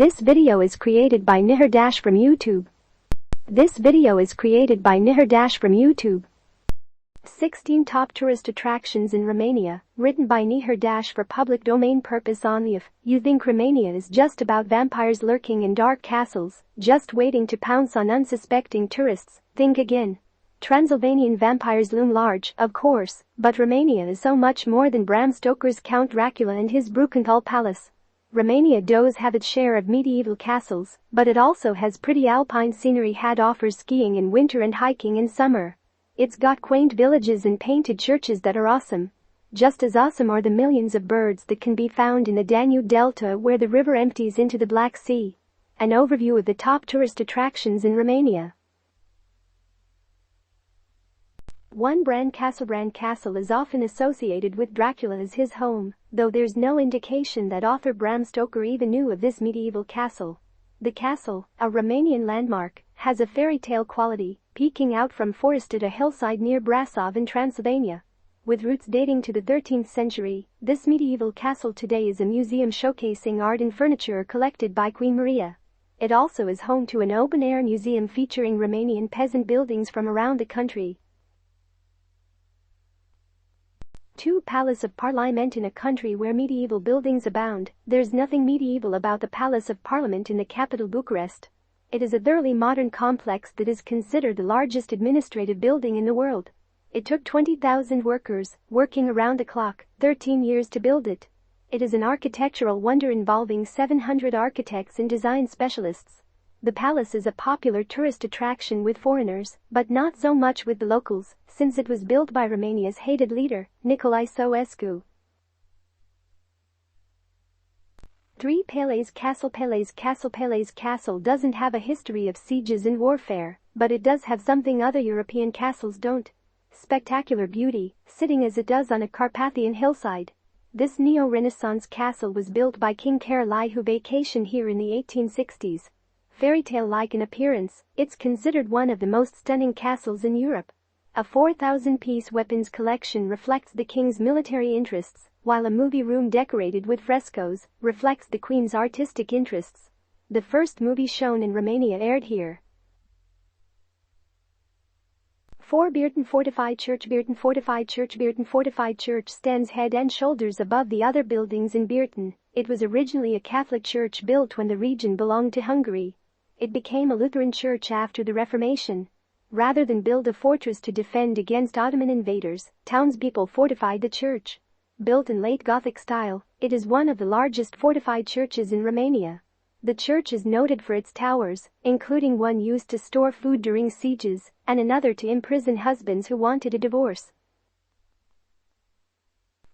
This video is created by Nihar Dash from YouTube. This video is created by Nihar Dash from YouTube. 16 Top Tourist Attractions in Romania, written by Nihar Dash for public domain purpose only. If you think Romania is just about vampires lurking in dark castles, just waiting to pounce on unsuspecting tourists, think again. Transylvanian vampires loom large, of course, but Romania is so much more than Bram Stoker's Count Dracula and his Brukenthal Palace. Romania does have its share of medieval castles, but it also has pretty alpine scenery that offers skiing in winter and hiking in summer. It's got quaint villages and painted churches that are awesome. Just as awesome are the millions of birds that can be found in the Danube Delta where the river empties into the Black Sea. An overview of the top tourist attractions in Romania. 1. Bran Castle is often associated with Dracula as his home, though there's no indication that author Bram Stoker even knew of this medieval castle. The castle, a Romanian landmark, has a fairy tale quality, peeking out from forested a hillside near Brasov in Transylvania. With roots dating to the 13th century, this medieval castle today is a museum showcasing art and furniture collected by Queen Maria. It also is home to an open-air museum featuring Romanian peasant buildings from around the country. 2. Palace of Parliament. In a country where medieval buildings abound, there's nothing medieval about the Palace of Parliament in the capital Bucharest. It is a thoroughly modern complex that is considered the largest administrative building in the world. It took 20,000 workers, working around the clock, 13 years to build it. It is an architectural wonder involving 700 architects and design specialists. The palace is a popular tourist attraction with foreigners, but not so much with the locals, since it was built by Romania's hated leader, Nicolae Ceausescu. 3. Pele's Castle. Pele's castle doesn't have a history of sieges and warfare, but it does have something other European castles don't. Spectacular beauty, sitting as it does on a Carpathian hillside. This neo-Renaissance castle was built by King Carol who vacationed here in the 1860s. Fairy tale-like in appearance, it's considered one of the most stunning castles in Europe. A 4,000-piece weapons collection reflects the king's military interests, while a movie room decorated with frescoes reflects the queen's artistic interests. The first movie shown in Romania aired here. 4. Beerten Fortified Church. Beerten Fortified Church stands head and shoulders above the other buildings in Beerten. It was originally a Catholic church built when the region belonged to Hungary. It became a Lutheran church after the Reformation. Rather than build a fortress to defend against Ottoman invaders, townspeople fortified the church. Built in late Gothic style, it is one of the largest fortified churches in Romania. The church is noted for its towers, including one used to store food during sieges, and another to imprison husbands who wanted a divorce.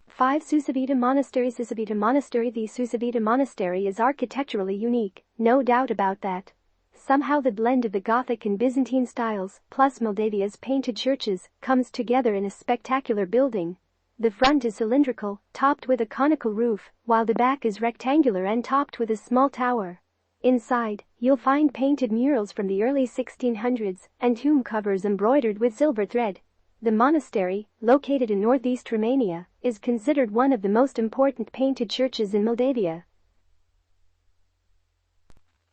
5. Susavita Monastery. Susavita Monastery. The Susavita Monastery is architecturally unique, no doubt about that. Somehow the blend of the Gothic and Byzantine styles, plus Moldavia's painted churches, comes together in a spectacular building. The front is cylindrical, topped with a conical roof, while the back is rectangular and topped with a small tower. Inside, you'll find painted murals from the early 1600s and tomb covers embroidered with silver thread. The monastery, located in northeast Romania, is considered one of the most important painted churches in Moldavia.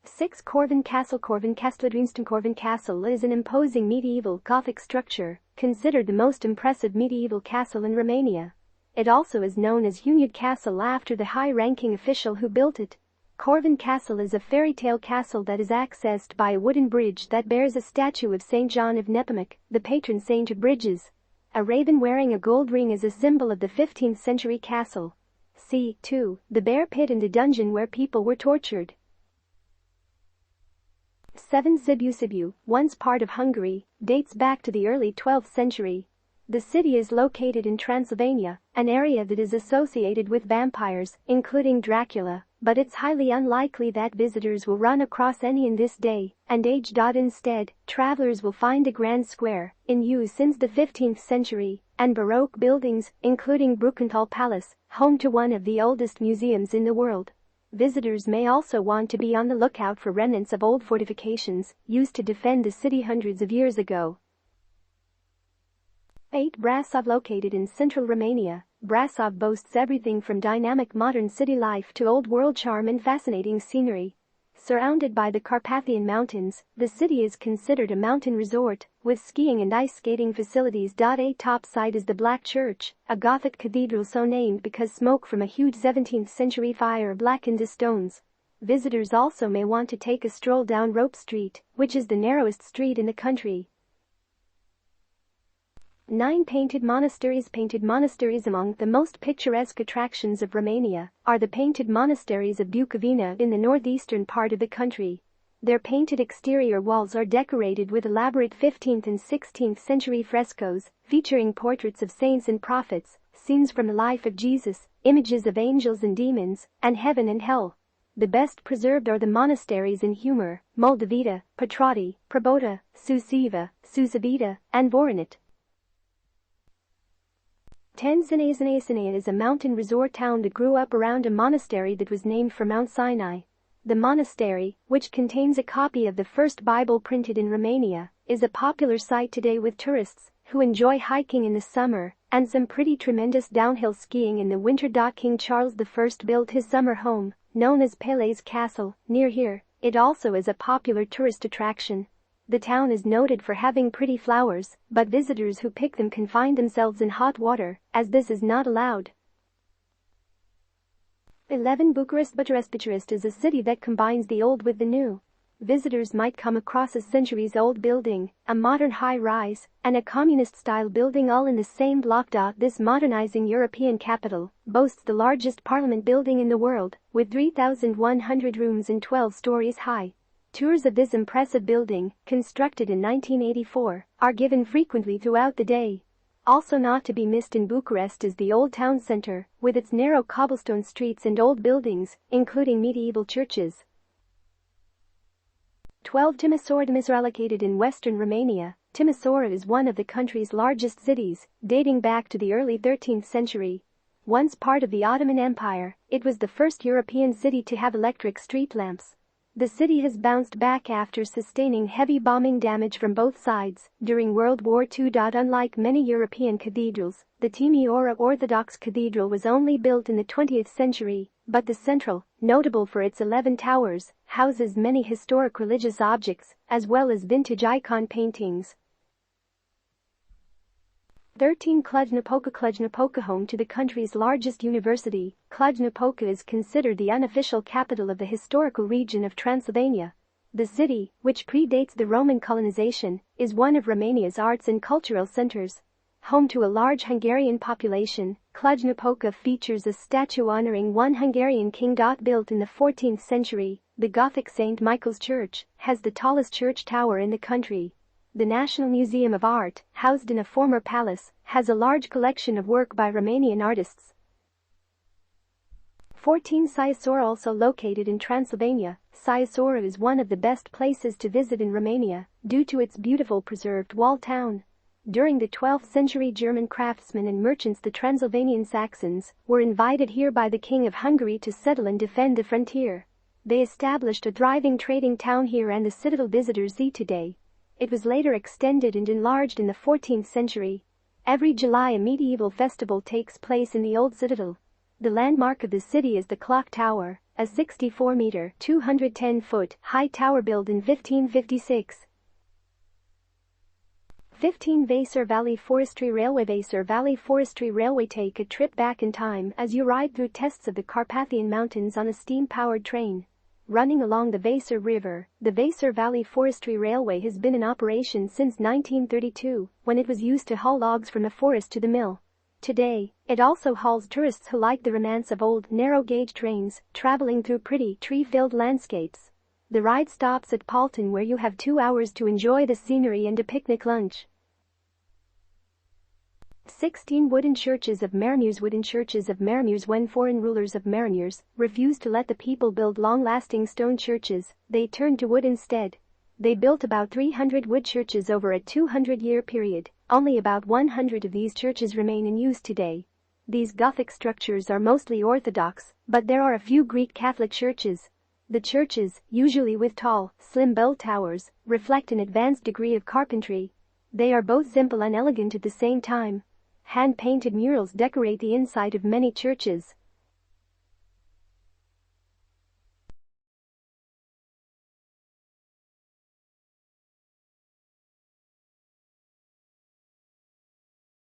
6. Corvin Castle. Corvin Castle is an imposing medieval Gothic structure, considered the most impressive medieval castle in Romania. It also is known as Uniad Castle after the high-ranking official who built it. Corvin Castle is a fairy tale castle that is accessed by a wooden bridge that bears a statue of St. John of Nepomuc, the patron saint of bridges. A raven wearing a gold ring is a symbol of the 15th century castle. See, too, the bear pit and the dungeon where people were tortured. 7. Sibiu, once part of Hungary, dates back to the early 12th century. The city is located in Transylvania, an area that is associated with vampires, including Dracula, but it's highly unlikely that visitors will run across any in this day and age. Instead, travelers will find a grand square, in use since the 15th century, and Baroque buildings, including Brukenthal Palace, home to one of the oldest museums in the world. Visitors may also want to be on the lookout for remnants of old fortifications used to defend the city hundreds of years ago. 8. Brasov. Located in central Romania, Brasov boasts everything from dynamic modern city life to old-world charm and fascinating scenery. Surrounded by the Carpathian Mountains, the city is considered a mountain resort, with skiing and ice skating facilities. A top site is the Black Church, a Gothic cathedral so named because smoke from a huge 17th century fire blackened the stones. Visitors also may want to take a stroll down Rope Street, which is the narrowest street in the country. 9. Painted monasteries. Painted monasteries. Among the most picturesque attractions of Romania are the painted monasteries of Bukovina in the northeastern part of the country. Their painted exterior walls are decorated with elaborate 15th and 16th century frescoes, featuring portraits of saints and prophets, scenes from the life of Jesus, images of angels and demons, and heaven and hell. The best preserved are the monasteries in Humor, Moldavita, Patrati, Probota, Suceava, Susavita, and Voronit. 10. Sinai is a mountain resort town that grew up around a monastery that was named for Mount Sinai. The monastery, which contains a copy of the first Bible printed in Romania, is a popular site today with tourists who enjoy hiking in the summer and some pretty tremendous downhill skiing in the winter. King Charles I built his summer home, known as Pele's Castle, near here. It also is a popular tourist attraction. The town is noted for having pretty flowers, but visitors who pick them can find themselves in hot water, as this is not allowed. 11. Bucharest. Bucharest is a city that combines the old with the new. Visitors might come across a centuries-old building, a modern high-rise, and a communist-style building all in the same block. This modernizing European capital boasts the largest parliament building in the world, with 3,100 rooms and 12 stories high. Tours of this impressive building, constructed in 1984, are given frequently throughout the day. Also not to be missed in Bucharest is the Old Town Center, with its narrow cobblestone streets and old buildings, including medieval churches. 12. Timisoara. Timisoara. Located in western Romania, Timisoara is one of the country's largest cities, dating back to the early 13th century. Once part of the Ottoman Empire, it was the first European city to have electric street lamps. The city has bounced back after sustaining heavy bombing damage from both sides during World War II. Unlike many European cathedrals, the Timisoara Orthodox Cathedral was only built in the 20th century, but the central, notable for its 11 towers, houses many historic religious objects, as well as vintage icon paintings. 13. Cluj-Napoca. Cluj-Napoca, home to the country's largest university, Cluj-Napoca is considered the unofficial capital of the historical region of Transylvania. The city, which predates the Roman colonization, is one of Romania's arts and cultural centers. Home to a large Hungarian population, Cluj-Napoca features a statue honoring one Hungarian king. Built in the 14th century, the Gothic St. Michael's Church has the tallest church tower in the country. The National Museum of Art, housed in a former palace, has a large collection of work by Romanian artists. 14. Siușoara. Also located in Transylvania, Siușoara is one of the best places to visit in Romania, due to its beautiful preserved walled town. During the 12th century, German craftsmen and merchants, the Transylvanian Saxons, were invited here by the King of Hungary to settle and defend the frontier. They established a thriving trading town here and the citadel visitors see today. It was later extended and enlarged in the 14th century. Every July a medieval festival takes place in the old citadel. The landmark of the city is the Clock Tower, a 64-meter (210-foot) high tower built in 1556. 15. Vaser Valley Forestry Railway. Vaser Valley Forestry Railway. Take a trip back in time as you ride through tests of the Carpathian Mountains on a steam-powered train. Running along the Vaser River, the Vaser Valley Forestry Railway has been in operation since 1932, when it was used to haul logs from the forest to the mill. Today, it also hauls tourists who like the romance of old, narrow-gauge trains, traveling through pretty, tree-filled landscapes. The ride stops at Palton, where you have 2 hours to enjoy the scenery and a picnic lunch. 16. Wooden churches of Mermus. Wooden churches of Mermus. When foreign rulers of Mermus refused to let the people build long-lasting stone churches, they turned to wood instead. They built about 300 wood churches over a 200-year period. Only about 100 of these churches remain in use today. These Gothic structures are mostly Orthodox, but there are a few Greek Catholic churches. The churches, usually with tall, slim bell towers, reflect an advanced degree of carpentry. They are both simple and elegant at the same time. Hand-painted murals decorate the inside of many churches.